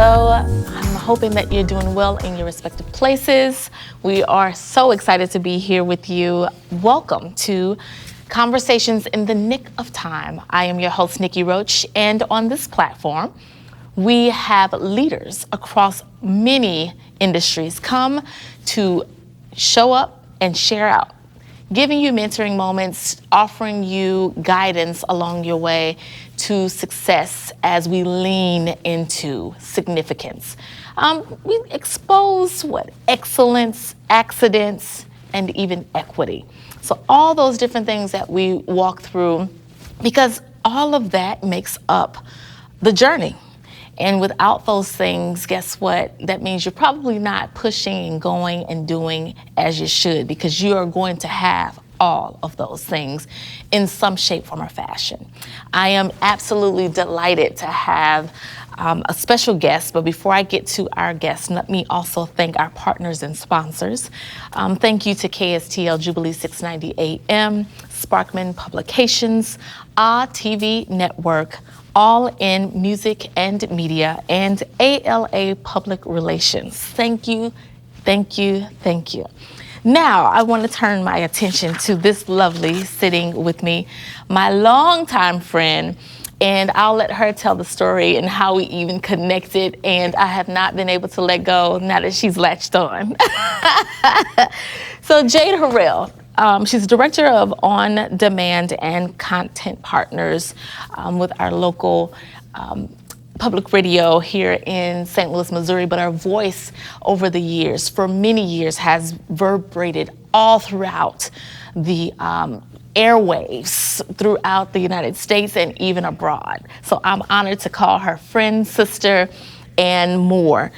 hello. I'm hoping that you're doing well in your respective places. We are so excited to be here with you. Welcome to Conversations in the Nick of Time. I am your host, Nikki Roach, and on this platform, we have leaders across many industries come to show up and share out, giving you mentoring moments, offering you guidance along your way to success as we lean into significance. We expose excellence, accidents, and even equity. So all those different things that we walk through, because all of that makes up the journey. And without those things, guess what? That means you're probably not pushing and going and doing as you should, because you are going to have all of those things in some shape, form, or fashion. I am absolutely delighted to have a special guest, but before I get to our guest, let me also thank our partners and sponsors. Thank you to KSTL Jubilee 690 AM, Sparkman Publications, TV Network, All In Music and Media, and ALA Public Relations. Thank you, thank you, thank you. Now, I want to turn my attention to this lovely sitting with me, my longtime friend, and I'll let her tell the story and how we even connected, and I have not been able to let go now that she's latched on. So Jade Harrell, she's director of On Demand and Content Partners with our local public radio here in St. Louis, Missouri, but our voice over the years, for many years, has reverberated all throughout the airwaves throughout the United States and even abroad. So I'm honored to call her friend, sister, and more.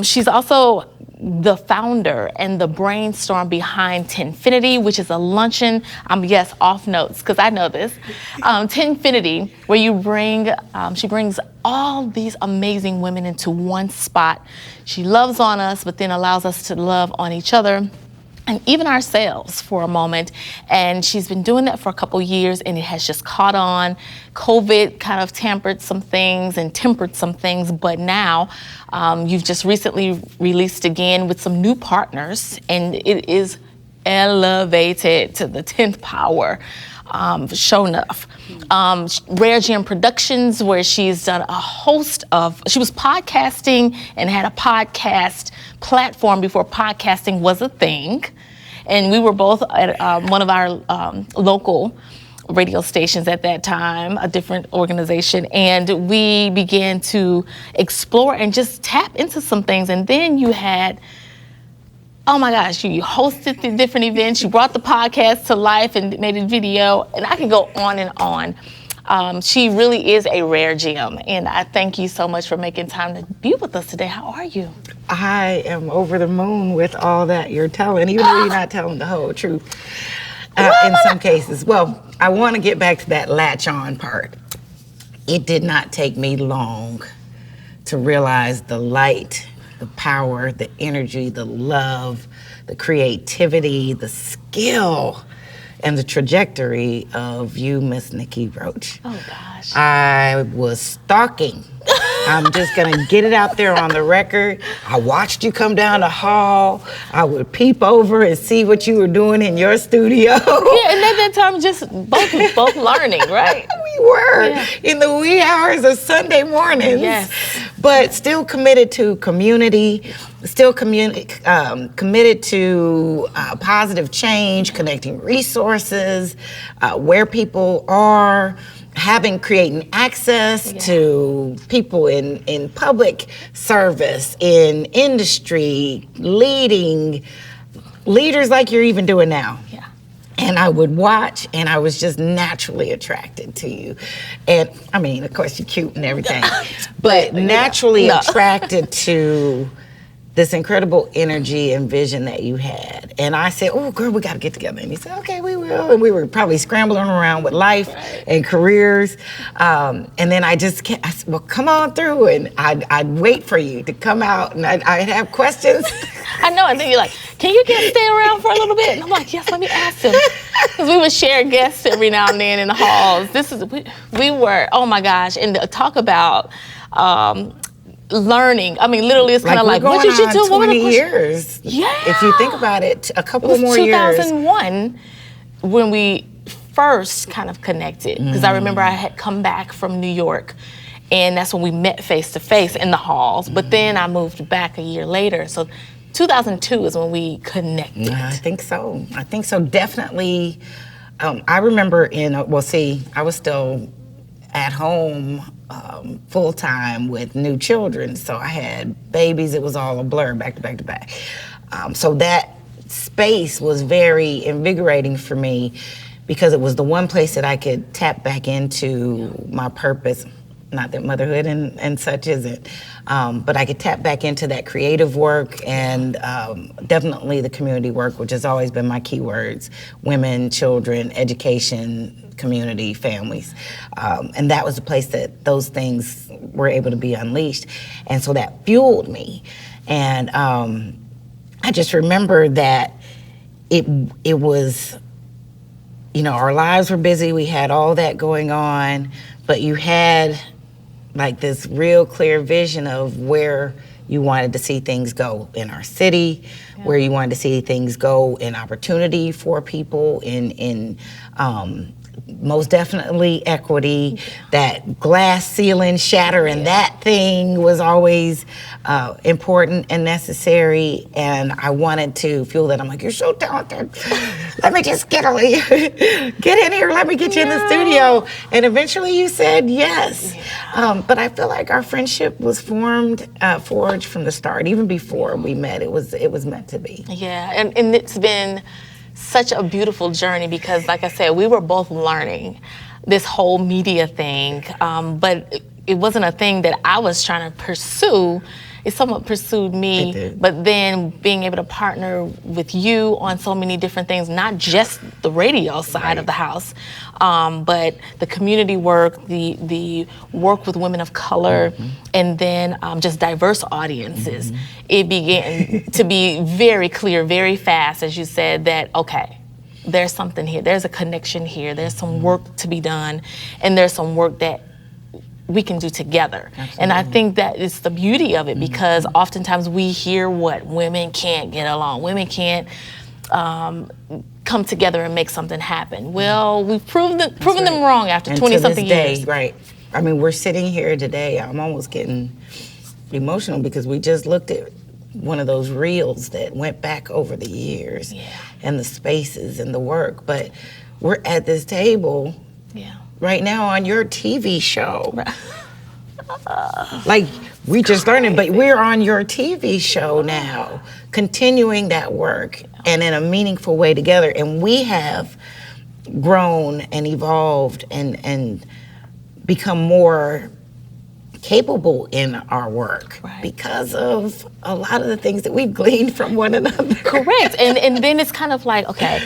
She's also the founder and the brainstorm behind Tenfinity, which is a luncheon, yes, off notes, because I know this, Tenfinity, where she brings all these amazing women into one spot. She loves on us, but then allows us to love on each other and even ourselves for a moment. And she's been doing that for a couple years, and it has just caught on. COVID kind of tempered some things, but now you've just recently released again with some new partners, and it is elevated to the 10th power. Show enough. Rare Gem Productions, where she's done a host of, she was podcasting and had a podcast platform before podcasting was a thing. And we were both at one of our local radio stations at that time, a different organization, and we began to explore and just tap into some things. And then you had, oh my gosh, you hosted the different events, you brought the podcast to life and made a video, and I can go on and on. She really is a rare gem, and I thank you so much for making time to be with us today. How are you? I am over the moon with all that you're telling, even though you're not telling the whole truth in some cases. Well, I want to get back to that latch on part. It did not take me long to realize the light, the power, the energy, the love, the creativity, the skill, and the trajectory of you, Miss Nikki Roach. Oh, gosh. I was stalking. I'm just gonna get it out there on the record. I watched you come down the hall. I would peep over and see what you were doing in your studio. Yeah, and at that time, just both learning, right? We were in the wee hours of Sunday mornings. Yes. But still committed to community, still committed to positive change, connecting resources, where people are, creating access to people in public service, in industry, leaders like you're even doing now. Yeah. And I would watch, and I was just naturally attracted to you. And I mean, of course, you're cute and everything, but naturally attracted to this incredible energy and vision that you had. And I said, oh, girl, we got to get together. And he said, okay, we will. And we were probably scrambling around with life and careers. And then I said, well, come on through. And I'd wait for you to come out, and I'd have questions. I know, and then you're like, can you stay around for a little bit? And I'm like, yes, let me ask him. Because we would share guests every now and then in the halls. We were, oh my gosh, and to talk about learning. I mean, literally, it's kind of we're like, going what did you on do? What were the 20 questions? years. Yeah. If you think about it, a couple It was more years. 2001 when we first kind of connected, because I remember I had come back from New York, and that's when we met face to face in the halls. But then I moved back a year later, so 2002 is when we connected. I think so. Definitely. I remember I was still at home full time with new children, so I had babies. It was all a blur, back to back to back. So that space was very invigorating for me, because it was the one place that I could tap back into my purpose. Not that motherhood and such isn't, but I could tap back into that creative work and definitely the community work, which has always been my keywords: women, children, education, community, families. And that was the place that those things were able to be unleashed. And so that fueled me. And I just remember that it was, our lives were busy, we had all that going on, but you had like this real clear vision of where you wanted to see things go in our city, where you wanted to see things go in opportunity for people, in most definitely equity. That glass ceiling shattering, that thing was always important and necessary, and I wanted to feel that. I'm like, you're so talented. Let me just get in here. Let me get you in the studio. And eventually you said yes. But I feel like our friendship was forged from the start. Even before we met, it was meant to be. Yeah, and it's been such a beautiful journey, because like I said, we were both learning this whole media thing, but it wasn't a thing that I was trying to pursue. It somewhat pursued me, but then being able to partner with you on so many different things, not just the radio side of the house, but the community work, the work with women of color, and then just diverse audiences. It began to be very clear, very fast, as you said, that, okay, there's something here, there's a connection here, there's some work to be done, and there's some work that we can do together. Absolutely. And I think that is the beauty of it, because oftentimes we hear what women can't get along, women can't come together and make something happen. Well, we've proven them wrong after 20-something years. Right. I mean, we're sitting here today, I'm almost getting emotional, because we just looked at one of those reels that went back over the years and the spaces and the work, but we're at this table right now on your TV show. Like, we just learned it, but we're on your TV show now, continuing that work and in a meaningful way together. And we have grown and evolved and become more capable in our work because of a lot of the things that we've gleaned from one another. Correct. And then it's kind of like, okay,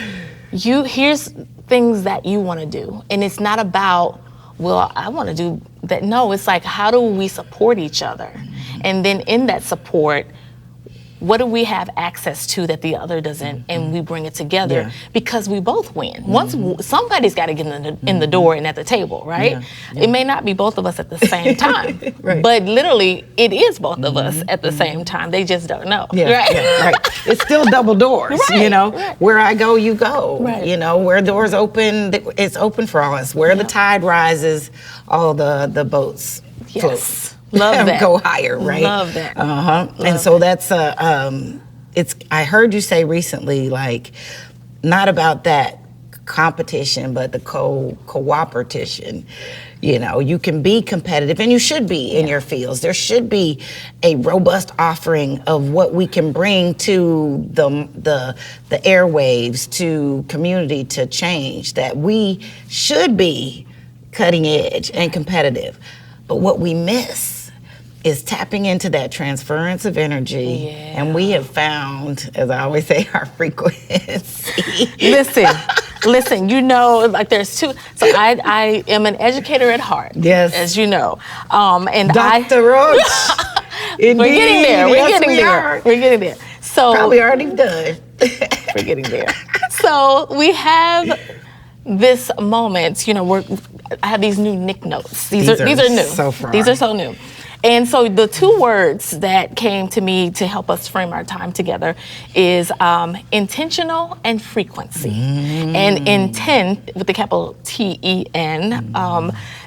here's things that you want to do. And it's not about, well, I want to do that. No, it's like, how do we support each other? And then in that support, what do we have access to that the other doesn't, and we bring it together because we both win. Once somebody's got to get in the door and at the table, right? It may not be both of us at the same time, but literally it is both of us at the same time. They just don't know. Right. It's still double doors, you know. Where I go, you go. You know, where doors open, it's open for all of us. Where the tide rises, all the boats float. Love that. Go higher, right? Love that. And so that's it's. I heard you say recently, like, not about that competition, but the cooperation. You know, you can be competitive, and you should be in your fields. There should be a robust offering of what we can bring to the airwaves, to community, to change. That we should be cutting edge and competitive, but what we miss is tapping into that transference of energy, and we have found, as I always say, our frequency. Listen, you know, like there's two. So I am an educator at heart, as you know, and Dr. Roach. We're getting there. We're getting there. So probably already done. We're getting there. So we have this moment. You know, I have these new Nick notes. These are new. So far. These are so new. And so the two words that came to me to help us frame our time together is intentional and frequency. And intent with the capital T-E-N,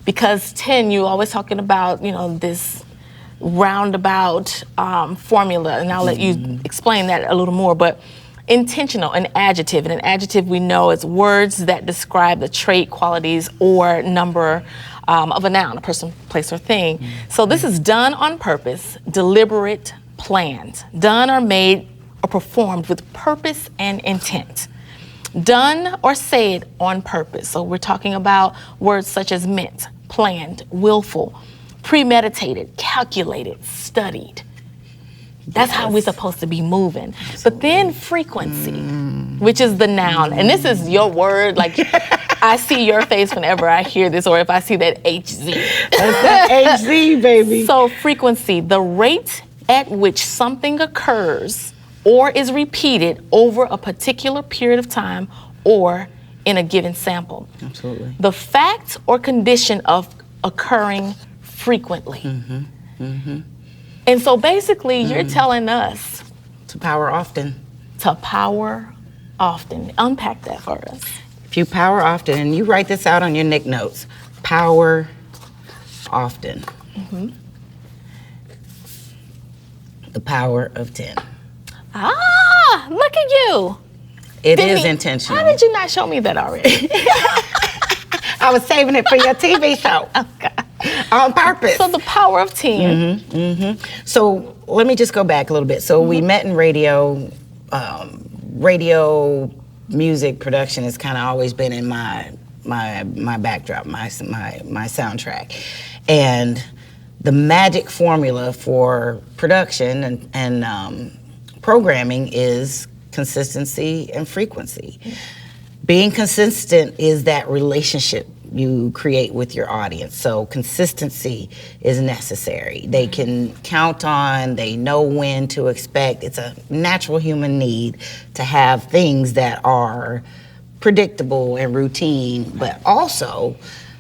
because 10, you're always talking about, this roundabout formula, and I'll let you explain that a little more. But intentional, an adjective, and an adjective we know is words that describe the trait, qualities, or number of a noun, a person, place, or thing. So this is done on purpose, deliberate, planned, done or made or performed with purpose and intent. Done or said on purpose. So we're talking about words such as meant, planned, willful, premeditated, calculated, studied. That's how we're supposed to be moving. But then frequency, which is the noun. And this is your word. Like, I see your face whenever I hear this, or if I see that HZ. That's that HZ, baby. So frequency, the rate at which something occurs or is repeated over a particular period of time or in a given sample. Absolutely. The fact or condition of occurring frequently. And so basically, you're telling us To power often. to power often. Unpack that for us. If you power often, and you write this out on your Nick notes, power often. The power of 10. Ah, look at you. It is intentional. How did you not show me that already? I was saving it for your TV show. On purpose. So the power of 10. So let me just go back a little bit. So we met in radio. Radio music production has kind of always been in my backdrop, my soundtrack, and the magic formula for production and programming is consistency and frequency. Being consistent is that relationship you create with your audience. So consistency is necessary. They can count on, they know when to expect. It's a natural human need to have things that are predictable and routine, but also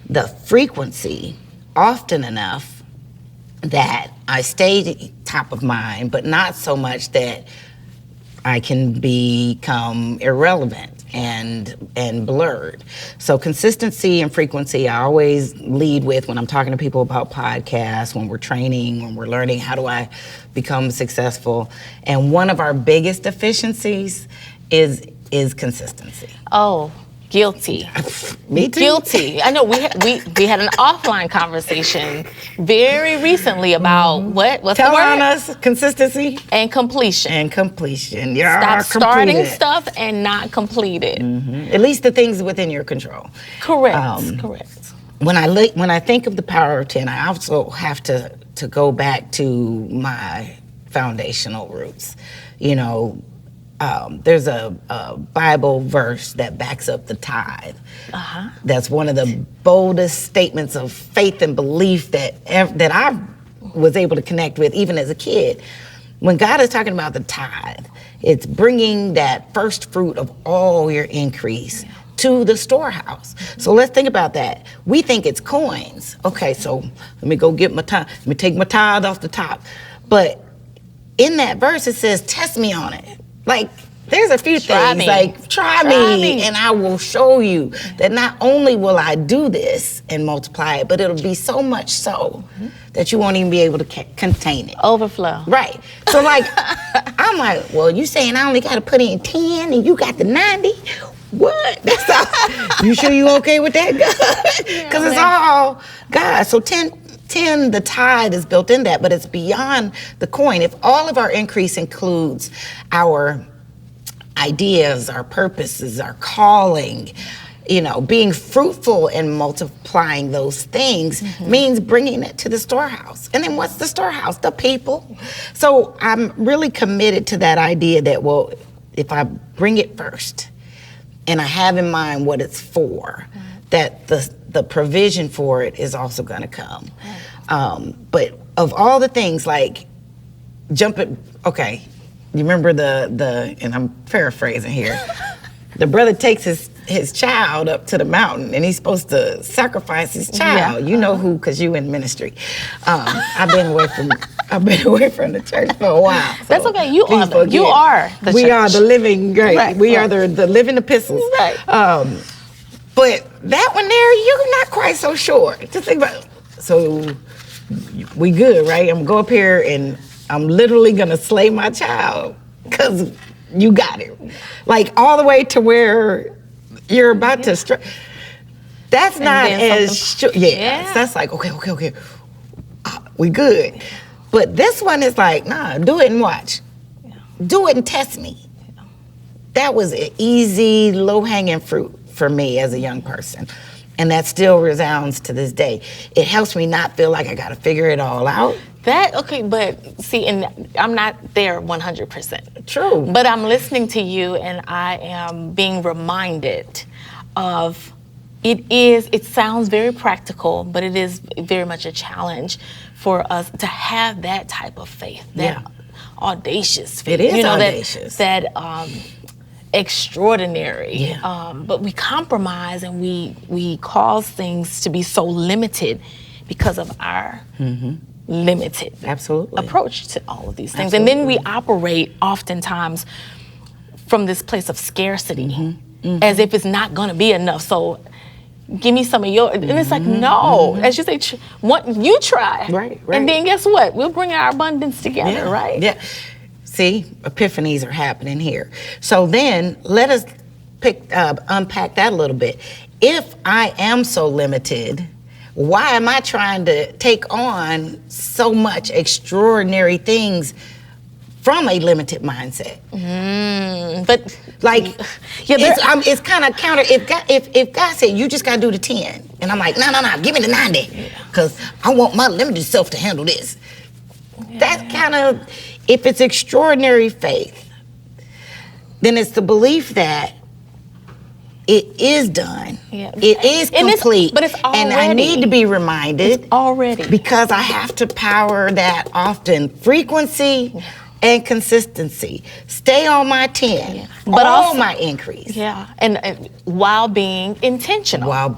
the frequency, often enough that I stay top of mind, but not so much that I can become irrelevant and blurred. So consistency and frequency I always lead with when I'm talking to people about podcasts, when we're training, when we're learning how do I become successful. And one of our biggest deficiencies is consistency. Oh, guilty. Me too. Guilty. I know we had an offline conversation very recently about what's Tell the word? on us, consistency And completion. and completion. You're Stop starting completed. stuff and not complete it. At least the things within your control. Correct. Correct. When I think of the power of 10, I also have to go back to my foundational roots. There's a Bible verse that backs up the tithe. That's one of the boldest statements of faith and belief that I was able to connect with even as a kid. When God is talking about the tithe, it's bringing that first fruit of all your increase to the storehouse. So let's think about that. We think it's coins. Okay, so let me go get my tithe. Let me take my tithe off the top. But in that verse, it says, test me on it. Like, there's a few Try things me. like, try me, and I will show you that not only will I do this and multiply it, but it'll be so much so that you won't even be able to contain it. Overflow. Right. So like, I'm like, well, you saying I only got to put in 10 and you got the 90? What? That's all. You sure you okay with that, God? Because it's all God. So 10, the tithe is built in that, but it's beyond the coin. If all of our increase includes our ideas, our purposes, our calling, being fruitful and multiplying those things means bringing it to the storehouse. And then what's the storehouse? The people. So I'm really committed to that idea that, well, if I bring it first and I have in mind what it's for, that the provision for it is also going to come. But of all the things, like okay, you remember the and I'm paraphrasing here, the brother takes his his child up to the mountain, and he's supposed to sacrifice his child. You know who, because you in ministry. I've been away from the church for a while. So that's okay. You are the church. We are the living grace. Right, we are the living epistles. Right. But that one there, you're not quite so sure. Just think about it. So we good, right? I'm gonna go up here and I'm literally gonna slay my child because you got it. Like all the way to where you're about to strike. That's and not as sure. Yeah. That's like, okay. We good. But this one is like, nah, do it and watch. Yeah. Do it and test me. Yeah. That was an easy, low-hanging fruit for me as a young person. And that still resounds to this day. It helps me not feel like I got to figure it all out. But see, and I'm not there 100%. True. But I'm listening to you and I am being reminded of it sounds very practical, but it is very much a challenge for us to have that type of faith, that audacious faith. It is audacious. That extraordinary. Yeah. But we compromise and we cause things to be so limited because of our limited approach to all of these things. Absolutely. And then we operate oftentimes from this place of scarcity as if it's not going to be enough. So give me some of your, and it's like, no, as you say, you try. Right. And then guess what? We'll bring our abundance together, right? Yeah. See, epiphanies are happening here. So then let us unpack that a little bit. If I am so limited, why am I trying to take on so much extraordinary things from a limited mindset? But like, it's kind of counter. If God said you just got to do the 10, and I'm like, no, give me the 90, because I want my limited self to handle this. That kind of, if it's extraordinary faith, then it's the belief that it is done. Yeah. It is complete. But it's already. And I need to be reminded. It's already. Because I have to power that often. Frequency and consistency. Stay on my 10. But also my increase. Yeah. And while being intentional. Because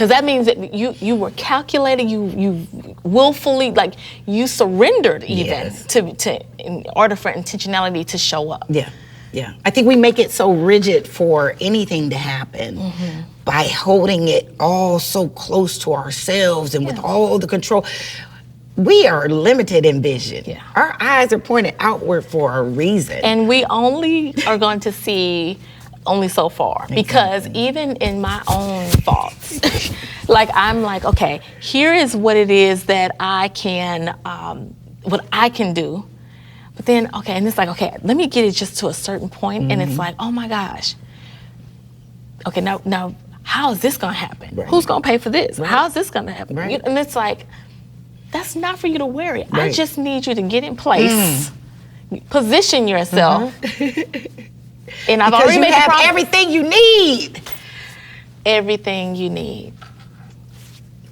that means that you were calculating, you willfully, like you surrendered even to in order for intentionality to show up. Yeah, I think we make it so rigid for anything to happen by holding it all so close to ourselves and with all the control. We are limited in vision. Yeah. Our eyes are pointed outward for a reason. And we only are going to see only so far. Because even in my own thoughts, like I'm like, okay, here is what it is that I can, what I can do. But then, and it's like, let me get it just to a certain point, and it's like, oh my gosh. Okay, now, how is this gonna happen? Right. Who's gonna pay for this? Right. How is this gonna happen? Right. And it's like, that's not for you to worry. Right. I just need you to get in place, position yourself, and I've already made the promise. Everything you need. Everything you need.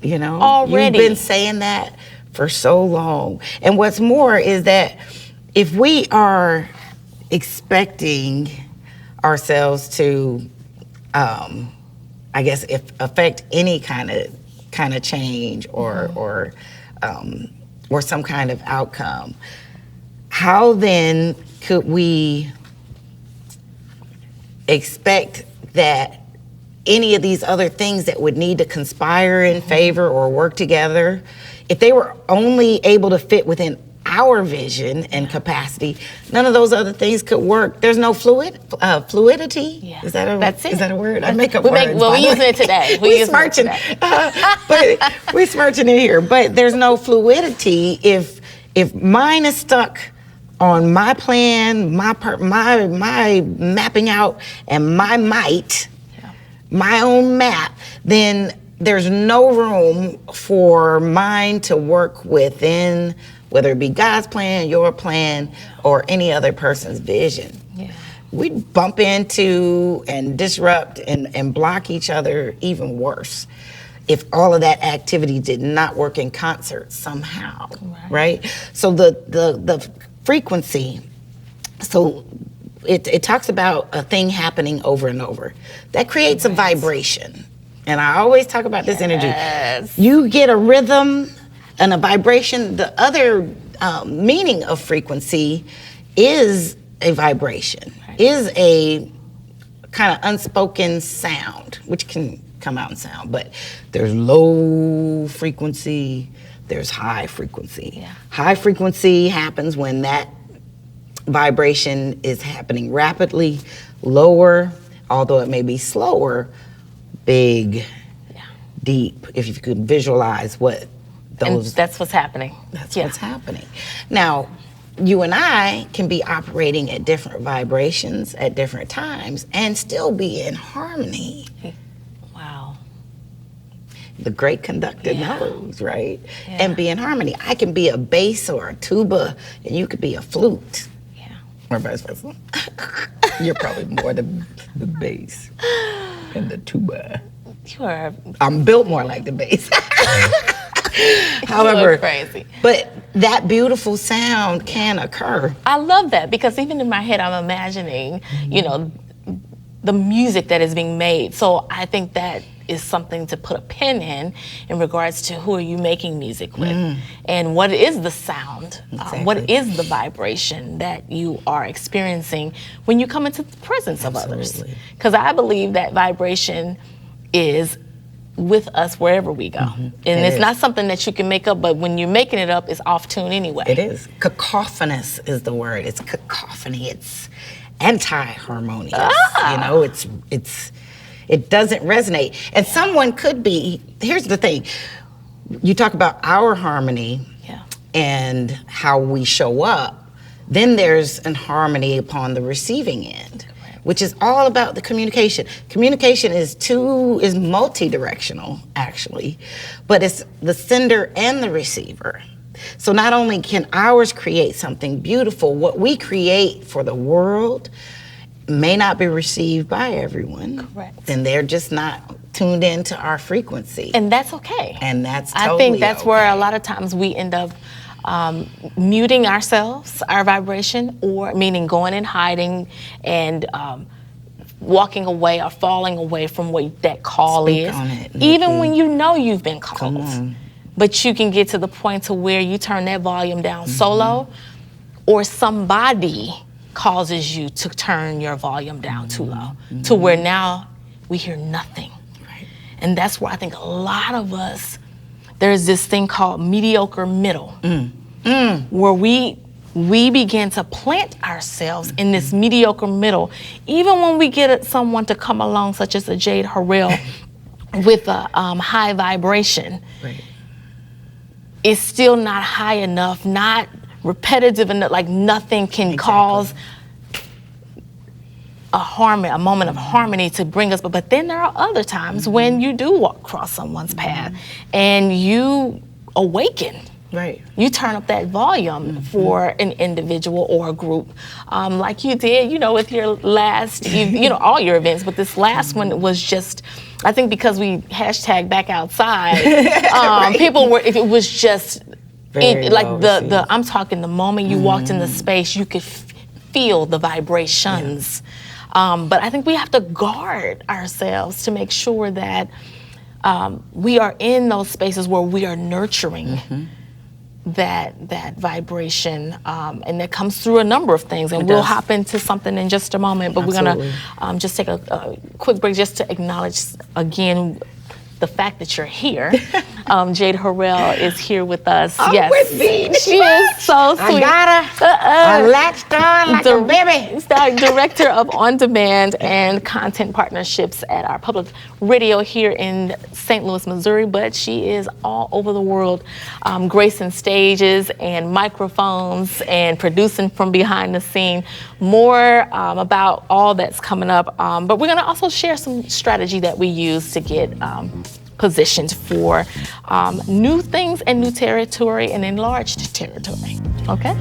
You know, already. You've been saying that for so long. And what's more is that if we are expecting ourselves to, I guess, affect any kind of change or some kind of outcome, how then could we expect that any of these other things that would need to conspire in favor or work together, if they were only able to fit within our vision and capacity, none of those other things could work. There's no fluidity. Yeah. Is that a word? I make up words. We're using it today. We're smirching. But we're smirching in here. But there's no fluidity if mine is stuck on my plan, my mapping out, and my might, my own map, then there's no room for mine to work within, whether it be God's plan, your plan, or any other person's vision. Yeah. We'd bump into and disrupt and block each other even worse if all of that activity did not work in concert somehow, right? So the frequency, so it talks about a thing happening over and over. That creates a vibration. And I always talk about this energy. You get a rhythm and a vibration. The other meaning of frequency is a vibration, is a kind of unspoken sound, which can come out in sound. But there's low frequency, there's high frequency. Yeah. High frequency happens when that vibration is happening rapidly. Lower, although it may be slower, big, deep, if you could visualize what those... And that's what's happening. That's what's happening. Now, you and I can be operating at different vibrations at different times and still be in harmony. Wow. The great conductor knows, right? And be in harmony. I can be a bass or a tuba, and you could be a flute. Yeah. Or vice versa. You're probably more the bass and the tuba. You are... I'm built more like the bass. However, crazy. But that beautiful sound can occur. I love that, because even in my head, I'm imagining, you know, the music that is being made. So I think that is something to put a pin in regards to who are you making music with, and what is the sound, what is the vibration that you are experiencing when you come into the presence of others. Because I believe that vibration is with us wherever we go. And it's not something that you can make up, but when you're making it up, it's off tune anyway. It is. Cacophonous is the word. It's cacophony. It's anti-harmonious. You know, it doesn't resonate. And someone could be, here's the thing, you talk about our harmony and how we show up, then there's an harmony upon the receiving end, which is all about the communication. Communication is multi-directional, actually, but it's the sender and the receiver. So not only can ours create something beautiful, what we create for the world may not be received by everyone. Correct. Then they're just not tuned into our frequency. And that's okay. And that's totally I think that's where a lot of times we end up muting ourselves, our vibration, or meaning going and hiding and walking away or falling away from what that call is. Even when you know you've been called. But you can get to the point to where you turn that volume down so low, or somebody causes you to turn your volume down too low, to where now we hear nothing. And that's where I think a lot of us, there's this thing called mediocre middle, where we begin to plant ourselves in this mediocre middle. Even when we get someone to come along, such as a Jade Harrell, with a high vibration, it's still not high enough, not repetitive enough, like nothing can cause a moment of harmony to bring us. But then there are other times when you do walk across someone's path and you awaken. You turn up that volume for an individual or a group, like you did, you know, with your last, you know, all your events, but this last one was just, I think because we hashtag back outside, people were, if it was just, like I'm talking the moment you walked in the space, you could feel the vibrations. But I think we have to guard ourselves to make sure that we are in those spaces where we are nurturing that vibration, and that comes through a number of things. And we'll hop into something in just a moment, but we're gonna just take a quick break just to acknowledge again the fact that you're here. Jade Harrell is here with us. Yes, with me. She is so sweet. I latched on like a baby. Director of On-Demand and Content Partnerships at our public radio here in St. Louis, Missouri, but she is all over the world, gracing stages and microphones and producing from behind the scene. More about all that's coming up, but we're gonna also share some strategy that we use to get positioned for new things and new territory and enlarged territory. Okay?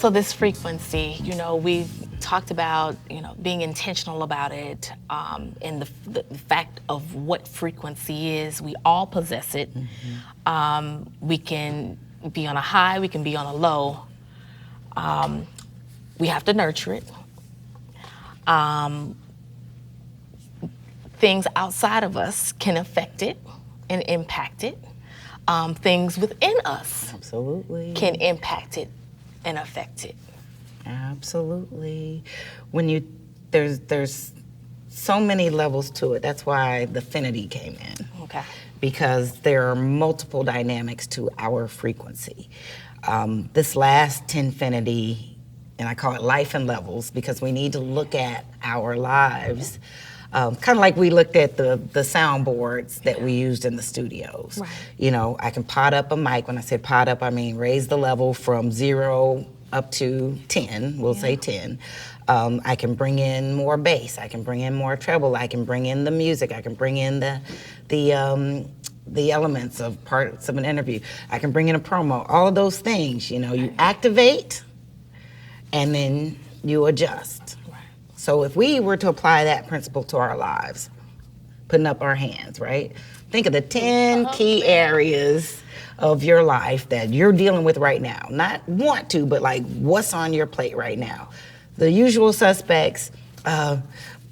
So this frequency, we've talked about, being intentional about it, and the fact of what frequency is. We all possess it. We can be on a high, we can be on a low. We have to nurture it. Things outside of us can affect it and impact it. Things within us Absolutely. can impact it and affect it. Absolutely. There's so many levels to it. That's why the affinity came in. Okay. Because there are multiple dynamics to our frequency. This last Tinfinity, and I call it life in levels, because we need to look at our lives kind of like we looked at the soundboards that we used in the studios. Right. I can pot up a mic. When I say pot up, I mean raise the level from 0 up to 10, we'll say 10. I can bring in more bass, I can bring in more treble, I can bring in the music, I can bring in the elements of parts of an interview. I can bring in a promo, all of those things, you activate and then you adjust. Right. So if we were to apply that principle to our lives, putting up our hands, right? Think of the 10 key areas of your life that you're dealing with right now. Not want to, but like what's on your plate right now. The usual suspects,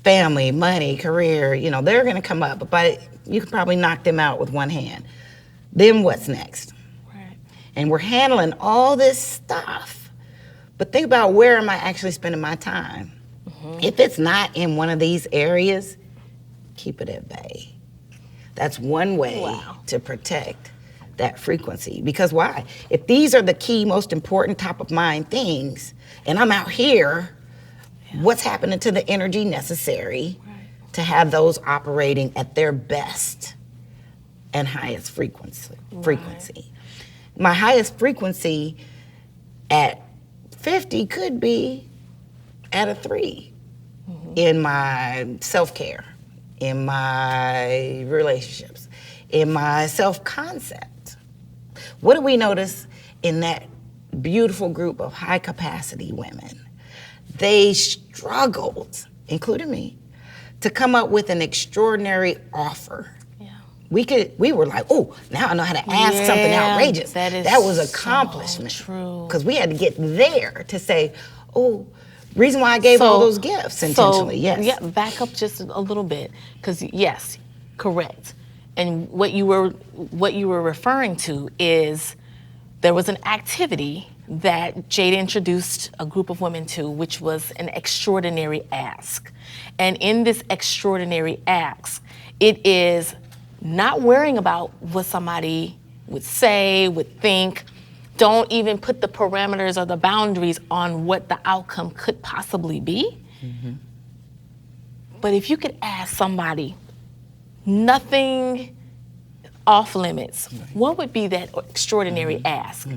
family, money, career, they're gonna come up, but you could probably knock them out with one hand. Then what's next? Right. And we're handling all this stuff, but think about where am I actually spending my time? If it's not in one of these areas, keep it at bay. That's one way to protect that frequency. Because why? If these are the key, most important, top of mind things, and I'm out here, what's happening to the energy necessary to have those operating at their best and highest frequency? My highest frequency at 50 could be at a 3 in my self-care, in my relationships, in my self-concept. What do we notice in that beautiful group of high capacity women? They struggled, including me, to come up with an extraordinary offer. Yeah. We were like, oh, now I know how to ask something outrageous. That was accomplishment. So true. Because we had to get there to say, oh, reason why I gave all those gifts intentionally, yes. Yeah, back up just a little bit, because yes, correct. And what you were referring to is there was an activity that Jade introduced a group of women to, which was an extraordinary ask. And in this extraordinary ask, it is not worrying about what somebody would say, would think. Don't even put the parameters or the boundaries on what the outcome could possibly be. But if you could ask somebody, nothing off limits, what would be that extraordinary ask?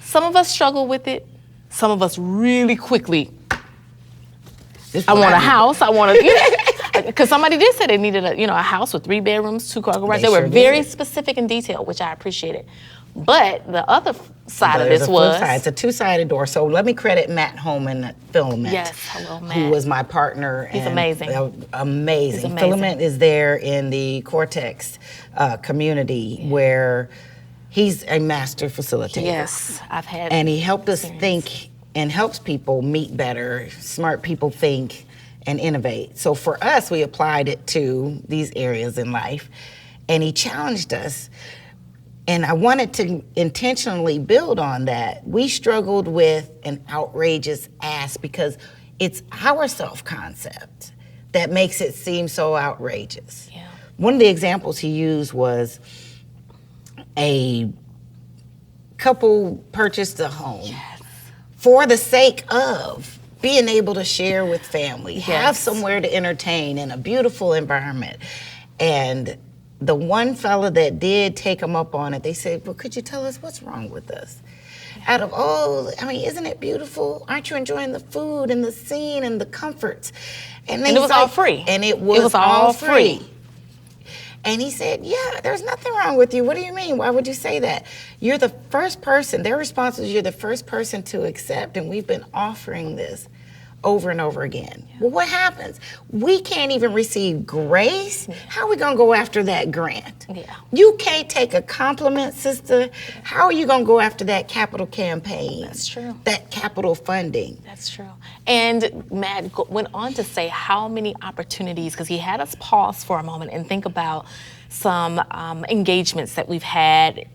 Some of us struggle with it. Some of us really quickly, I want a house, I want to, because somebody did say they needed a house with 3 bedrooms, 2-car garage. They were very specific and detailed, which I appreciated. But the other side of this was... It's a 2-sided door. So let me credit Matt Holman at Filament. Yes, hello, Matt. Who was my partner. He's amazing. Amazing. He's amazing. Filament is there in the Cortex community where he's a master facilitator. Yes, I've had And he helped us think and helps people meet better, smart people think and innovate. So for us, we applied it to these areas in life. And he challenged us. And I wanted to intentionally build on that. We struggled with an outrageous ask because it's our self-concept that makes it seem so outrageous. Yeah. One of the examples he used was a couple purchased a home for the sake of being able to share with family, have somewhere to entertain in a beautiful environment. And the one fella that did take them up on it, they said, well, could you tell us what's wrong with us? Out of all, isn't it beautiful? Aren't you enjoying the food and the scene and the comforts? And it was all free. And it was all free. And he said, yeah, there's nothing wrong with you. What do you mean? Why would you say that? You're the first person, their response was, you're the first person to accept, and we've been offering this over and over again. Yeah. Well, what happens? We can't even receive grace. Yeah. How are we going to go after that grant? Yeah. You can't take a compliment, sister. How are you going to go after that capital campaign? That's true. That capital funding. That's true. And Matt went on to say how many opportunities, because he had us pause for a moment and think about some engagements that we've had,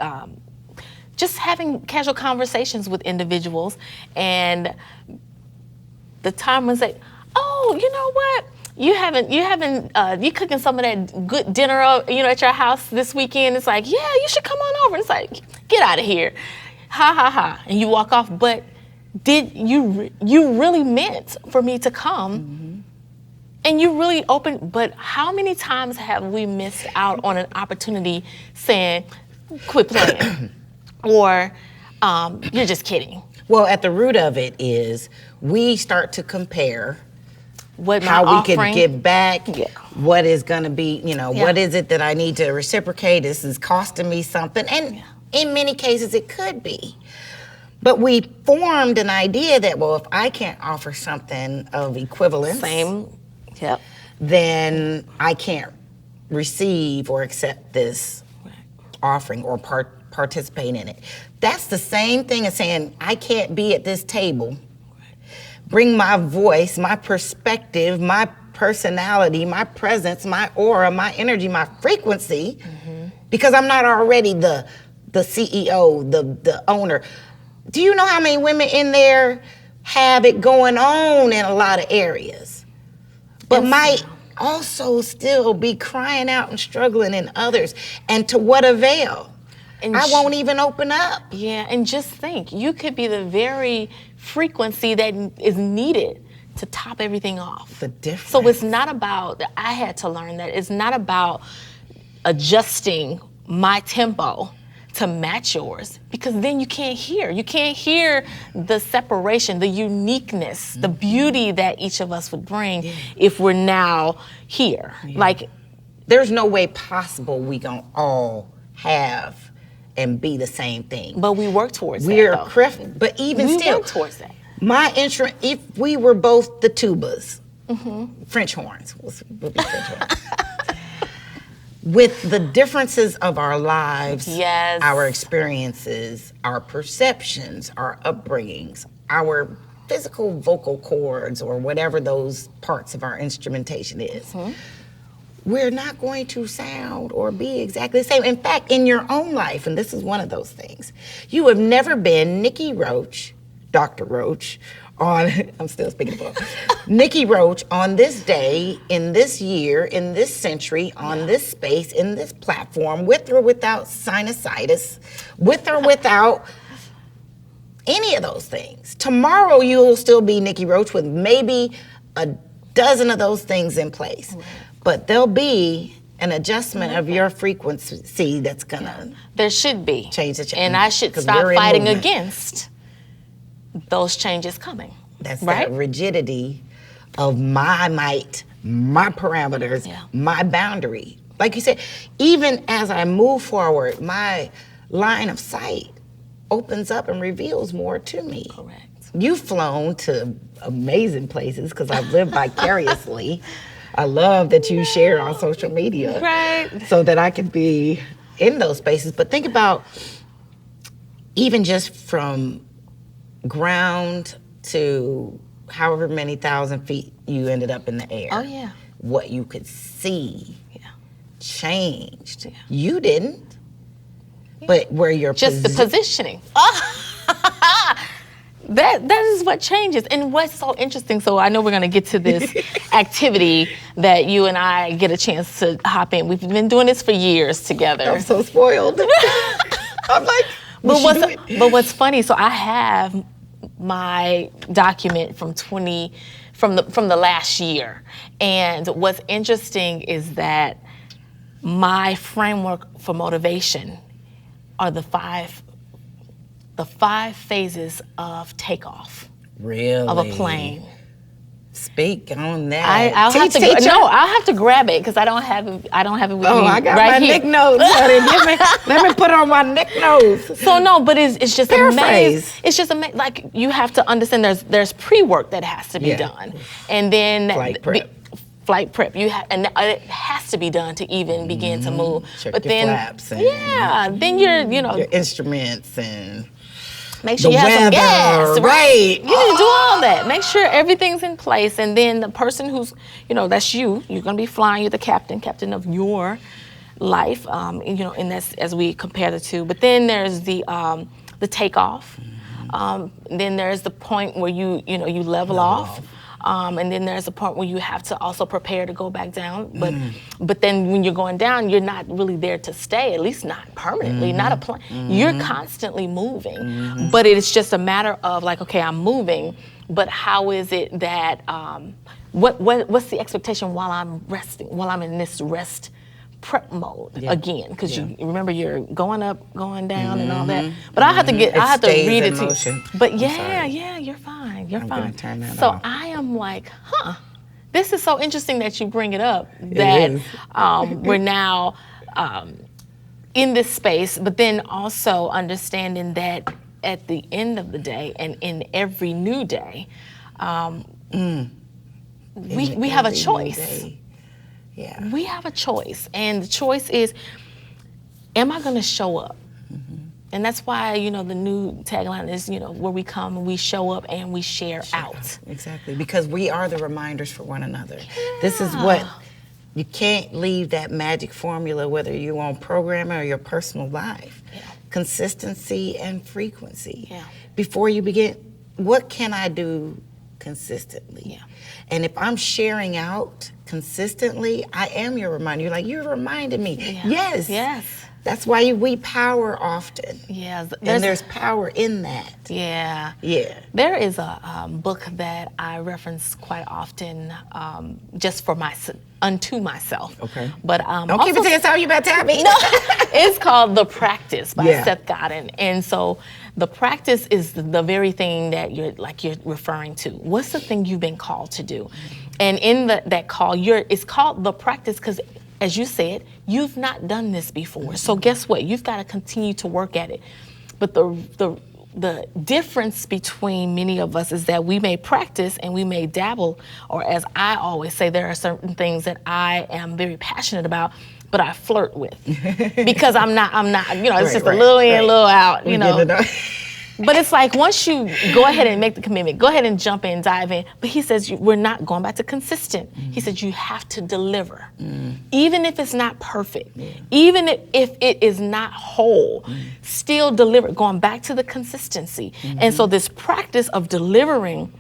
just having casual conversations with individuals, and the time was like, oh, you know what? You cooking some of that good dinner, at your house this weekend. It's like, yeah, you should come on over. It's like, get out of here, ha ha ha, and you walk off. But did you really meant for me to come? Mm-hmm. And you really opened. But how many times have we missed out on an opportunity saying, quit playing, or you're just kidding? Well, at the root of it is we start to compare how we could give back, what is going to be, what is it that I need to reciprocate? This is costing me something. And in many cases, it could be. But we formed an idea that, well, if I can't offer something of equivalence, then I can't receive or accept this offering or participate in it. That's the same thing as saying, I can't be at this table, bring my voice, my perspective, my personality, my presence, my aura, my energy, my frequency, because I'm not already the CEO, the owner. Do you know how many women in there have it going on in a lot of areas, but might also still be crying out and struggling in others? And to what avail? And I won't even open up. Yeah, and just think, you could be the very frequency that is needed to top everything off. The difference. So it's not about, I had to learn that it's not about adjusting my tempo to match yours, because then you can't hear. You can't hear the separation, the uniqueness, the beauty that each of us would bring if we're now here. Like, there's no way possible we gonna all have and be the same thing. But we work towards that. But even we still, work towards that. My instrument, if we were both the tubas, French horns, we'll be French horns. With the differences of our lives, our experiences, our perceptions, our upbringings, our physical vocal cords, or whatever those parts of our instrumentation is, we're not going to sound or be exactly the same. In fact, in your own life, and this is one of those things, you have never been Nikki Roach, Dr. Roach, I'm still speaking about Nikki Roach on this day, in this year, in this century, on this space, in this platform, with or without sinusitis, with or without any of those things. Tomorrow you'll still be Nikki Roach with maybe a dozen of those things in place. But there'll be an adjustment of your frequency that's gonna there should be change the change. And I should stop fighting against those changes coming. That's that rigidity of my might, my parameters, my boundary. Like you said, even as I move forward, my line of sight opens up and reveals more to me. Correct. You've flown to amazing places because I've lived vicariously. I love that you share on social media so that I can be in those spaces. But think about even just from ground to however many thousand feet you ended up in the air. Oh, yeah. What you could see changed. Yeah. You didn't, but where you're just the positioning. That is what changes. And what's so interesting, so I know we're gonna get to this activity that you and I get a chance to hop in. We've been doing this for years together. I'm so spoiled. I'm like, but what's funny, so I have my document from the last year. And what's interesting is that my framework for motivation are the five phases of takeoff. Really? Of a plane. Speak on that. I'll have to grab it because I don't have it. I don't have it with me. Oh, I got right my here. Nick notes. Let me put on my Nick notes. So no, but it's just Paraphrase. amazing. It's just amazing. Like you have to understand there's pre-work that has to be done, and then flight prep. And it has to be done to even begin to move. Check but your then flaps and then your instruments and make sure you have some gas, right? You need to do all that. Make sure everything's in place, and then the person who's, that's you. You're gonna be flying. You're the captain of your life. And that's as we compare the two. But then there's the takeoff. Then there's the point where you level off. And then there's a point where you have to also prepare to go back down. But then when you're going down, you're not really there to stay, at least not permanently, not a plan. You're constantly moving. But it's just a matter of like, okay, I'm moving, but how is it that, what's the expectation while I'm resting, while I'm in this rest prep mode again? Because you remember you're going up, going down and all that. But I have to read it to you. But you're fine. You're fine. Gonna turn that so off. I am like, this is so interesting that you bring it up, that we're now in this space, but then also understanding that at the end of the day and in every new day, we have a choice. Yeah. We have a choice, and the choice is, am I going to show up? And that's why, the new tagline is, where we come and we show up and we share out. Exactly, because we are the reminders for one another. This is what, you can't leave that magic formula, whether you're on programming or your personal life. Consistency and frequency. Before you begin, what can I do consistently? And if I'm sharing out consistently, I am your reminder. You're like, you reminded me. Yes. That's why we power often. And there's power in that. There is a book that I reference quite often, just for unto myself. Okay. But don't keep it to yourself. You better tell me. No, it's called The Practice by Seth Godin, and so the practice is the very thing that you're referring to. What's the thing you've been called to do? And in that call, it's called The Practice because, as you said, you've not done this before. So guess what? You've got to continue to work at it. But the difference between many of us is that we may practice and we may dabble, or as I always say, there are certain things that I am very passionate about, but I flirt with because I'm not, it's just a little in, a little out, But it's like once you go ahead and make the commitment, go ahead and jump in, dive in. But he says we're not going back to consistent. He says you have to deliver, even if it's not perfect, even if it is not whole, still deliver. Going back to the consistency, and so this practice of delivering.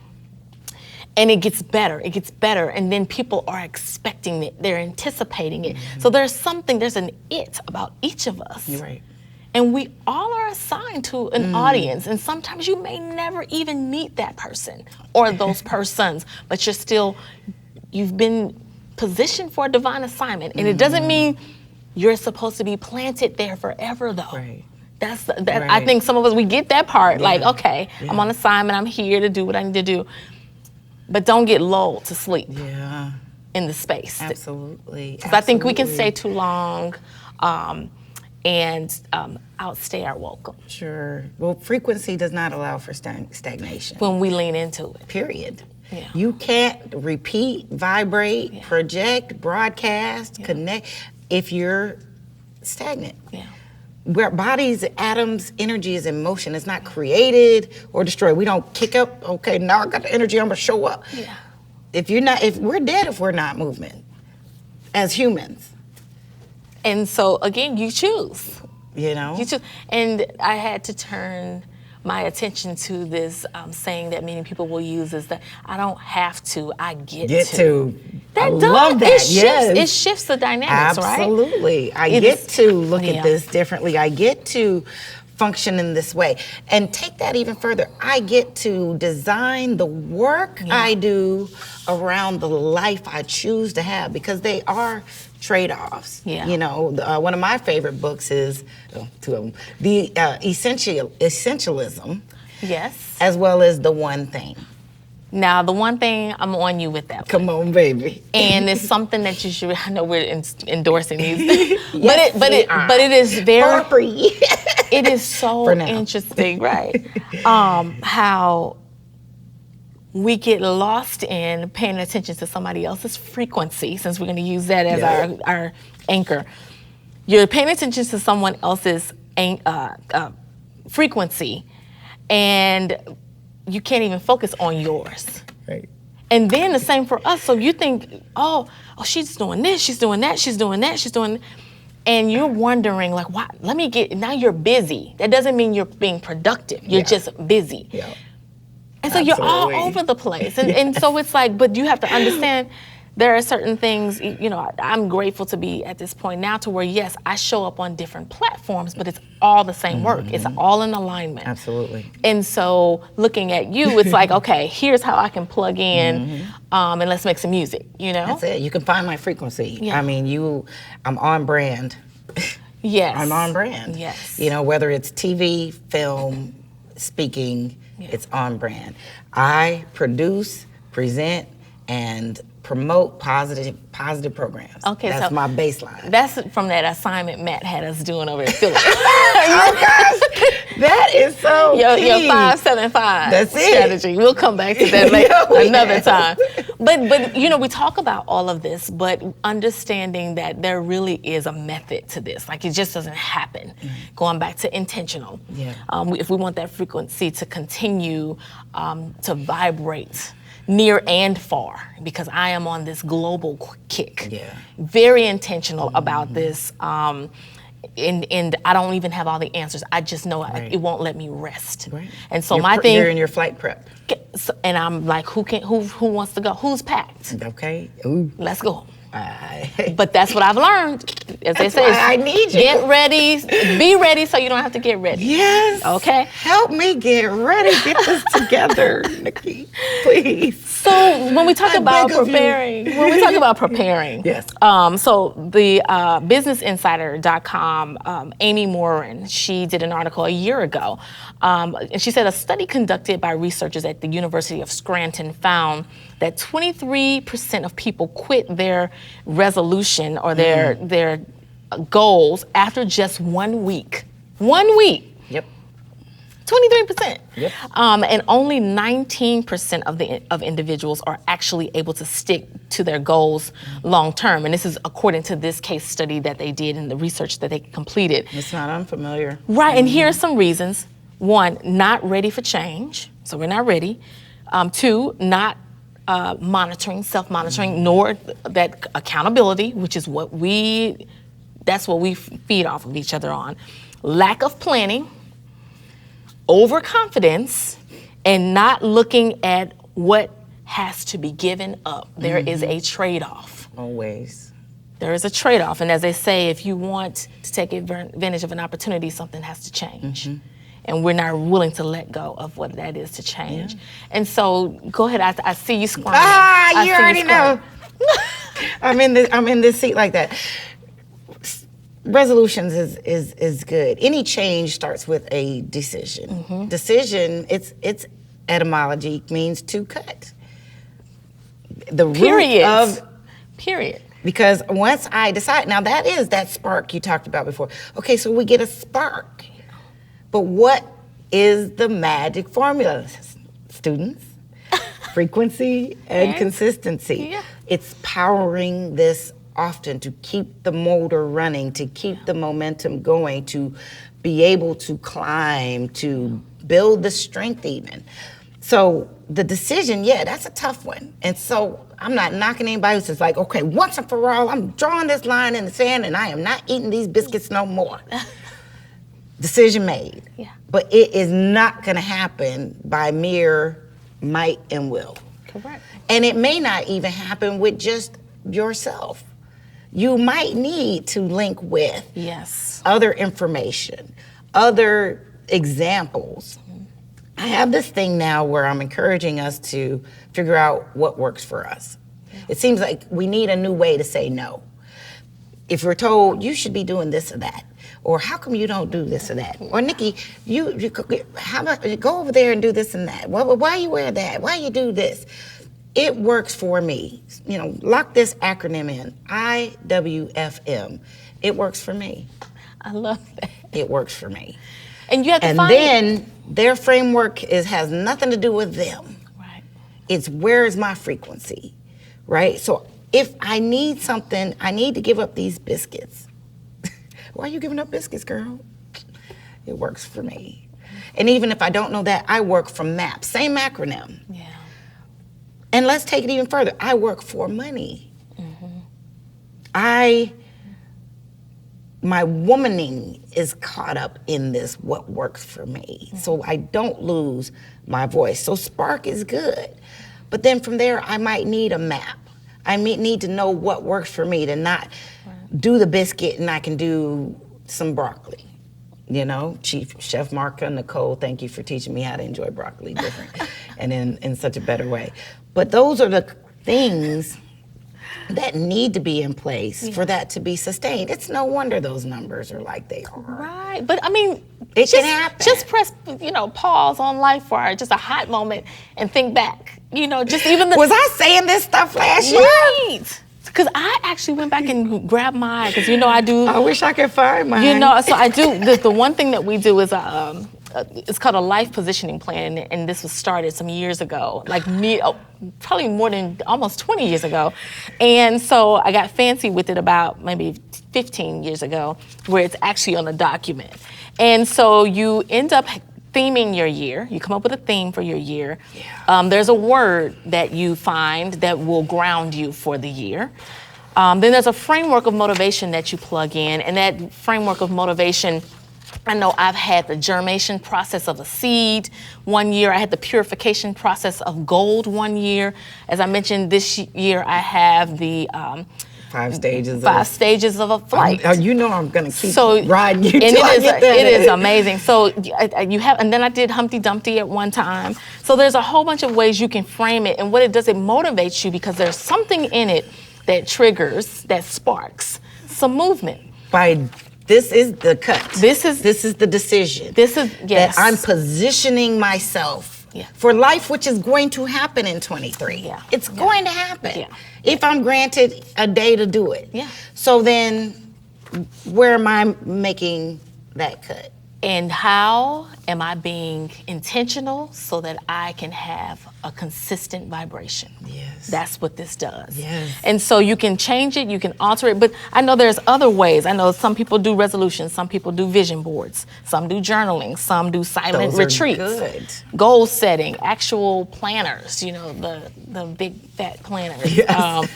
And it gets better, and then people are expecting it, they're anticipating it. So there's an it about each of us. You're right. And we all are assigned to an audience, and sometimes you may never even meet that person or those persons, but you've been positioned for a divine assignment. And it doesn't mean you're supposed to be planted there forever, though. Right. I think some of us, we get that part, like, okay, I'm on assignment, I'm here to do what I need to do. But don't get lulled to sleep in the space. Absolutely. Because I think we can stay too long and outstay our welcome. Sure. Well, frequency does not allow for stagnation. When we lean into it. Period. You can't repeat, vibrate, project, broadcast, connect if you're stagnant. Where bodies, atoms, energy is in motion. It's not created or destroyed. We don't kick up, okay, now I got the energy, I'm gonna show up. If we're dead if we're not moving as humans. And so again, you choose. You choose. And I had to turn my attention to this saying that many people will use, is that I don't have to, I get to. I love that. It shifts the dynamics, right? Absolutely. I get to look at this differently. I get to function in this way. And take that even further. I get to design the work I do around the life I choose to have, because they are trade-offs. One of my favorite books is, two of them, the Essentialism. Yes. As well as The One Thing. Now, the one thing I'm on you with that. Come on, baby. And it's something that you should. I know we're endorsing these, Yes, but it is very. For free. It is so interesting, right? How we get lost in paying attention to somebody else's frequency, since we're going to use that as our anchor. You're paying attention to someone else's frequency, and you can't even focus on yours. Right. And then the same for us. So you think, oh, she's doing this, she's doing that, she's doing that, she's doing, and you're wondering, like, why? Now you're busy. That doesn't mean you're being productive. You're just busy. Yeah. And so you're all over the place. And so it's like, but you have to understand, there are certain things, I'm grateful to be at this point now to where, yes, I show up on different platforms, but it's all the same work. It's all in alignment. Absolutely. And so looking at you, it's like, okay, here's how I can plug in and let's make some music, That's it. You can find my frequency. Yeah. I mean, I'm on brand. Yes. I'm on brand. Yes. Whether it's TV, film, speaking, it's on brand. I produce, present, and promote positive programs. Okay, that's so my baseline. That's from that assignment Matt had us doing over at Philly. Oh gosh, that is so your key. 5-7-5 That's strategy. It. We'll come back to that later another time. But we talk about all of this, but understanding that there really is a method to this. Like, it just doesn't happen. Going back to intentional. Yeah. If we want that frequency to continue to vibrate near and far, because I am on this global kick. Yeah. Very intentional about this. And I don't even have all the answers. I just know it won't let me rest. Right. And so you're in your flight prep. And I'm like, who wants to go? Who's packed? Okay. Ooh. Let's go. But that's what I've learned. As they say, I need you. Get ready, be ready, so you don't have to get ready. Yes. Okay. Help me get ready. Get this together, Nikki. Please. So when we talk about preparing, yes. So the BusinessInsider.com, Amy Morin, she did an article a year ago, and she said a study conducted by researchers at the University of Scranton found that 23% of people quit their resolution or their goals after just 1 week. 1 week. Yep. 23%. Yep. And only 19% of individuals are actually able to stick to their goals long term. And this is according to this case study that they did and the research that they completed. It's not unfamiliar. Right, and here are some reasons. 1, not ready for change, so we're not ready. 2, not self-monitoring, nor that accountability, which is that's what we feed off of each other on. Lack of planning, overconfidence, and not looking at what has to be given up. There is a trade-off. Always. There is a trade-off, and as they say, if you want to take advantage of an opportunity, something has to change. And we're not willing to let go of what that is to change. And so, go ahead. I see you squirming. You already know. I'm in this seat like that. Resolutions is good. Any change starts with a decision. Decision, its etymology means to cut. The root of period. Because once I decide, now that is that spark you talked about before. Okay, so we get a spark. But what is the magic formula, students? Frequency and consistency. Yeah. It's powering this often to keep the motor running, to keep the momentum going, to be able to climb, to build the strength even. So the decision, that's a tough one. And so I'm not knocking anybody who's just like, okay, once and for all, I'm drawing this line in the sand and I am not eating these biscuits no more. Decision made. Yeah. But it is not going to happen by mere might and will. Correct. And it may not even happen with just yourself. You might need to link with other information, other examples. I have this thing now where I'm encouraging us to figure out what works for us. It seems like we need a new way to say no. If we're told you should be doing this or that, Or how come you don't do this or that? Or Nikki, how about you go over there and do this and that? Why you wear that? Why you do this? It works for me. You know, lock this acronym in, IWFM. It works for me. I love that. It works for me. And you have to and find then their framework has nothing to do with them. Right. It's where is my frequency, right? So if I need something, I need to give up these biscuits. Why are you giving up biscuits, girl? It works for me. And even if I don't know that, I work from MAP, same acronym. Yeah. And let's take it even further. I work for money. My womaning is caught up in this, what works for me. So I don't lose my voice. So spark is good. But then from there, I might need a map. I need to know what works for me to not do the biscuit and I can do some broccoli. You know, Chef Marka, Nicole, thank you for teaching me how to enjoy broccoli different and in such a better way. But those are the things that need to be in place for that to be sustained. It's no wonder those numbers are like they are. Right, but I mean, it can happen. Just press, pause on life for just a hot moment and think back. Just even the. Was I saying this stuff last year? Right. Because I actually went back and grabbed mine, because I do. I wish I could find mine. So I do. The one thing that we do is it's called a life positioning plan, and this was started some years ago, probably more than almost 20 years ago. And so I got fancy with it about maybe 15 years ago, where it's actually on a document. And so you end up theming your year. You come up with a theme for your year. Yeah. There's a word that you find that will ground you for the year. Then there's a framework of motivation that you plug in, and that framework of motivation, I know I've had the germination process of a seed one year. I had the purification process of gold one year. As I mentioned, this year I have the 5 stages of a flight. I'm going to keep riding you till it is amazing. So you have, and then I did Humpty Dumpty at one time. So there's a whole bunch of ways you can frame it, and what it does, it motivates you because there's something in it that triggers, that sparks some movement. This is the cut. This is the decision. Yes. That I'm positioning myself for life, which is going to happen in 23. Yeah. It's going to happen. Yeah. If I'm granted a day to do it. Yeah. So then, where am I making that cut? And how am I being intentional so that I can have a consistent vibration? Yes. That's what this does. Yes. And so you can change it, you can alter it, but I know there's other ways. I know some people do resolutions, some people do vision boards, some do journaling, some do silent retreats. Good. Goal setting, actual planners, the big fat planners. Yes.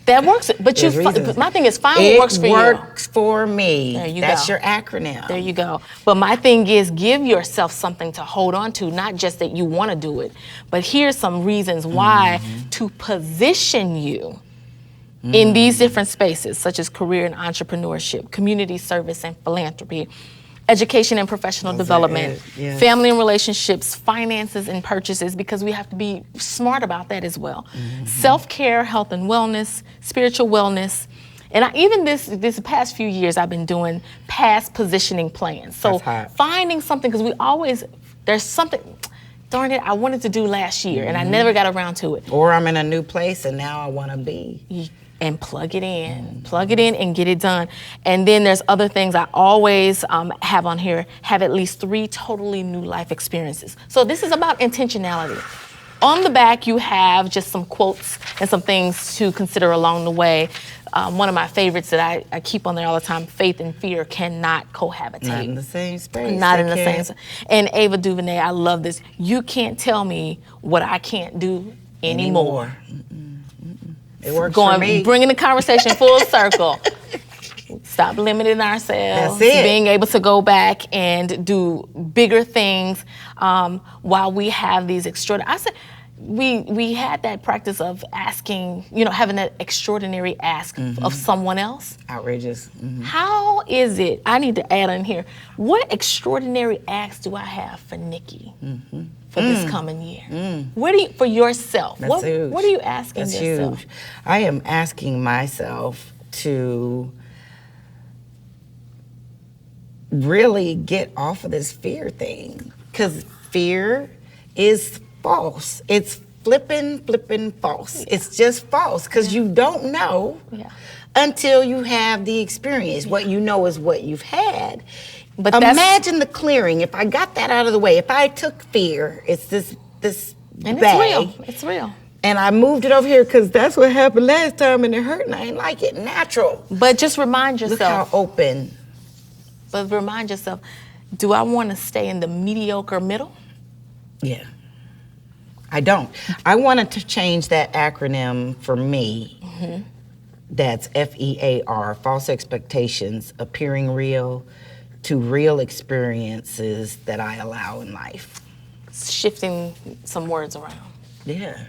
That works, but my thing is, find what works for you. It works for me. There you That's go. your acronym. There you go. But my thing is, give yourself something to hold on to, not just that you want to do it, but here's some reasons why to position you in these different spaces, such as career and entrepreneurship, community service and philanthropy, education and professional development, family and relationships, finances and purchases, because we have to be smart about that as well. Self-care, health and wellness, spiritual wellness. And even this past few years, I've been doing past positioning plans. So finding something, because there's something, darn it, I wanted to do last year and I never got around to it. Or I'm in a new place and now I want to be. And plug it in and get it done. And then there's other things I always have on here, have at least 3 totally new life experiences. So this is about intentionality. On the back, you have just some quotes and some things to consider along the way. One of my favorites that I keep on there all the time, faith and fear cannot cohabitate. Not in the same space. Not in the same space. And Ava DuVernay, I love this. You can't tell me what I can't do anymore. It works for me. Bringing the conversation full circle. Stop limiting ourselves. That's it. Being able to go back and do bigger things while we have these extraordinary. I said, we had that practice of asking, having that extraordinary ask of someone else. Outrageous. How is it? I need to add in here. What extraordinary ask do I have for Nikki? For this coming year? What do you, for yourself? That's huge. What are you asking yourself? Huge. I am asking myself to really get off of this fear thing, because fear is false. It's flippin' false. It's just false, because you don't know until you have the experience. What you know is what you've had. But imagine the clearing. If I got that out of the way, if I took fear, it's this and bag. It's real. And I moved it over here because that's what happened last time and it hurt and I ain't like it. Natural. But just remind yourself. Look how open. But remind yourself, do I want to stay in the mediocre middle? Yeah. I don't. I wanted to change that acronym for me. That's FEAR, false expectations, appearing real, to real experiences that I allow in life. Shifting some words around. Yeah.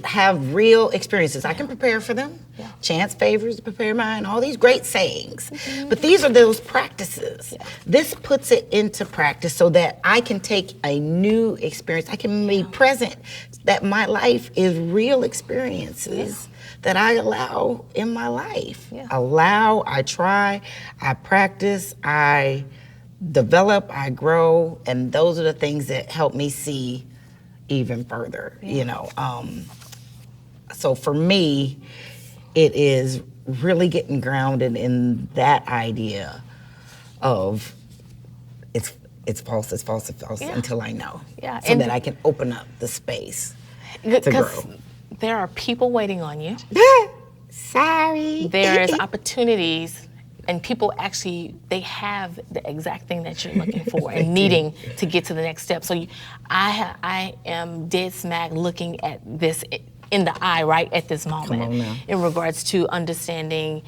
Have real experiences. I can prepare for them. Yeah. Chance favors to prepare mine, all these great sayings. But these are those practices. Yeah. This puts it into practice so that I can take a new experience. I can be present, that my life is real experiences that I allow in my life. Allow, I try, I practice, I develop, I grow, and those are the things that help me see even further, you know. So for me, it is really getting grounded in that idea of it's false until I know. So and that I can open up the space to grow. There are people waiting on you. Sorry. There's opportunities. And people actually, they have the exact thing that you're looking for and needing to get to the next step. So I am dead smack looking at this in the eye right at this moment in regards to understanding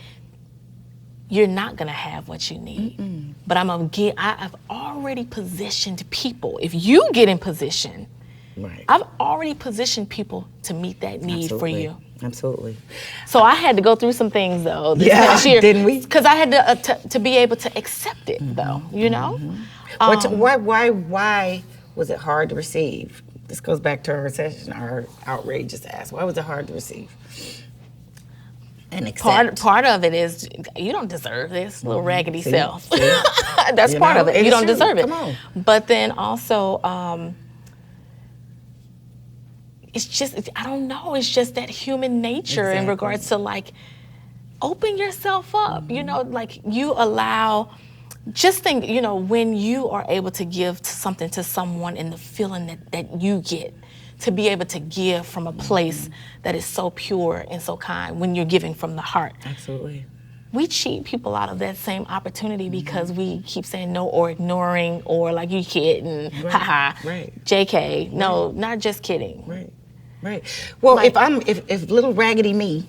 you're not gonna have what you need. But I've already positioned people. If you get in position, I've already positioned people to meet that need for you. Absolutely. So I had to go through some things though this past year, didn't we? Because I had to be able to accept it though, you know. Why was it hard to receive? This goes back to our session, our outrageous ask. Why was it hard to receive? And accept. Part of it is you don't deserve this little raggedy self. That's part of it. You don't deserve it. Come on. But then also. It's just, I don't know, it's just that human nature in regards to like, open yourself up, you know, like you allow, just think, you know, when you are able to give something to someone and the feeling that you get, to be able to give from a place that is so pure and so kind when you're giving from the heart. Absolutely. We cheat people out of that same opportunity because we keep saying no or ignoring or like you kidding, haha, JK, no, not just kidding. Right. Well, like, if little raggedy me,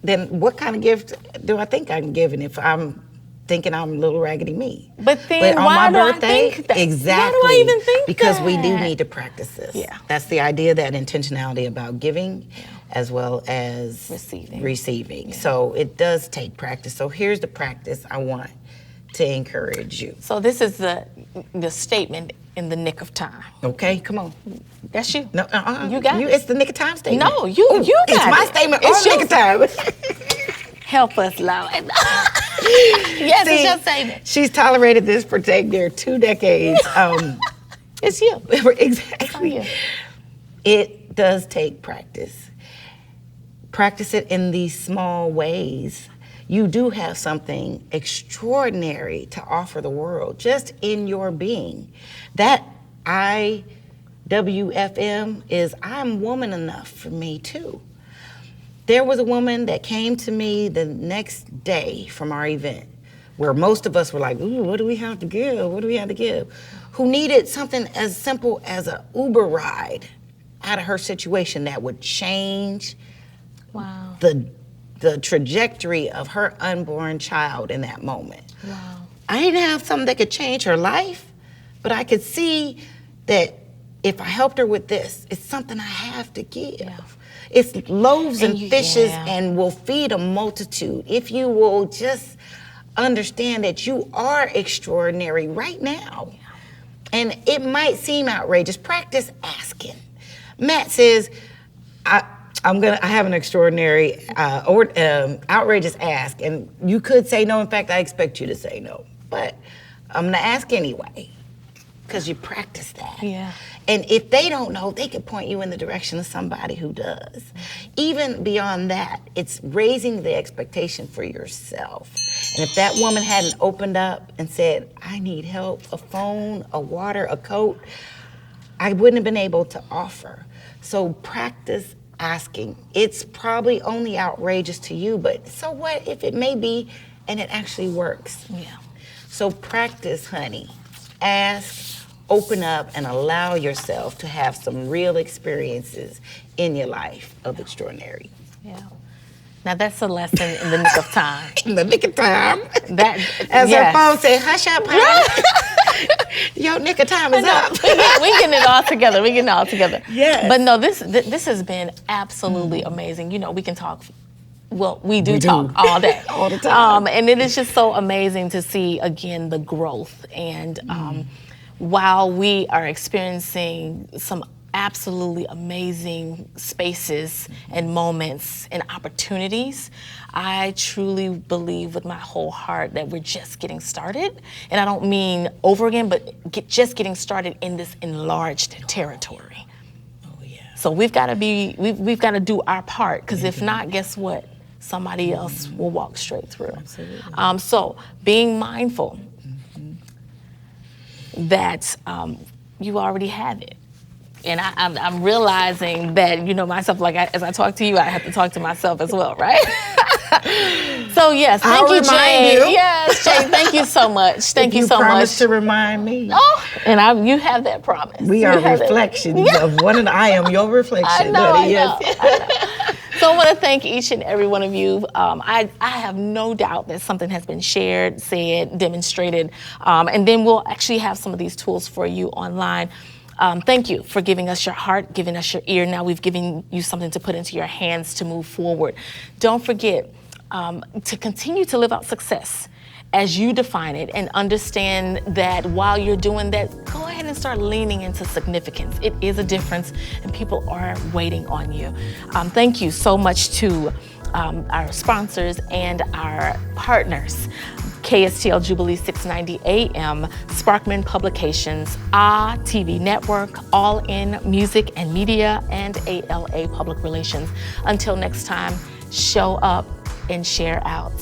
then what kind of gift do I think I'm giving if I'm thinking I'm little raggedy me? But then on why my birthday, I think that? exactly. Why do I even think because that? we do need to practice this. Yeah. That's the idea, that intentionality about giving as well as receiving. Yeah. So it does take practice. So here's the practice I want to encourage you. So this is the statement in the nick of time. Okay, come on. That's you. No, you got it. It's the nick of time statement. No, you got it. It's my statement on nick of time. Help us, Lord. Yes, it's your statement. She's tolerated this for near 2 decades. It's you. Exactly. It's you. It does take practice. Practice it in these small ways. You do have something extraordinary to offer the world, just in your being. That IWFM is I'm woman enough for me too. There was a woman that came to me the next day from our event where most of us were like, ooh, what do we have to give? What do we have to give? Who needed something as simple as an Uber ride out of her situation that would change the trajectory of her unborn child in that moment. Wow. I didn't have something that could change her life, but I could see that if I helped her with this, it's something I have to give. Yeah. It's loaves and fishes and will feed a multitude. If you will just understand that you are extraordinary right now. Yeah. And it might seem outrageous. Practice asking. Matt says, I have an extraordinary outrageous ask, and you could say no. In fact, I expect you to say no. but I'm gonna ask anyway, because you practice that. Yeah. And if they don't know, they could point you in the direction of somebody who does. Even beyond that, it's raising the expectation for yourself. And if that woman hadn't opened up and said, I need help, a phone, a water, a coat, I wouldn't have been able to offer. So practice asking. It's probably only outrageous to you, but so what if it may be and it actually works? Yeah. So practice, honey. Ask, open up, and allow yourself to have some real experiences in your life of extraordinary. Yeah. Now that's a lesson in the nick of time. In the nick of time. That, As yes. her phone said, hush up, honey. Your nick of time is up. we getting it all together. We getting it all together. Yes. But no, this has been absolutely amazing. You know, we can talk. Well, we do talk all day, all the time. And it is just so amazing to see again the growth. And while we are experiencing some absolutely amazing spaces and moments and opportunities, I truly believe with my whole heart that we're just getting started. And I don't mean over again, but just getting started in this enlarged territory. Oh yeah. So we've got to we've got to do our part, because if not, guess what? Somebody else will walk straight through. Absolutely. So being mindful that you already have it. And I'm realizing that, you know, myself, like as I talk to you, I have to talk to myself as well, right? So yes, thank you, Jade. Yes, Jade, thank you so much. Thank you so much. You promised to remind me. Oh, and you have that promise. We are reflections of one another. I am your reflection. I know, buddy. I know. So I want to thank each and every one of you. I have no doubt that something has been shared, said, demonstrated, and then we'll actually have some of these tools for you online. Thank you for giving us your heart, giving us your ear. Now we've given you something to put into your hands to move forward. Don't forget to continue to live out success as you define it, and understand that while you're doing that, go ahead and start leaning into significance. It is a difference, and people are waiting on you. Thank you so much to our sponsors and our partners. KSTL Jubilee 690 AM, Sparkman Publications, TV Network, All In Music and Media, and ALA Public Relations. Until next time, show up and share out.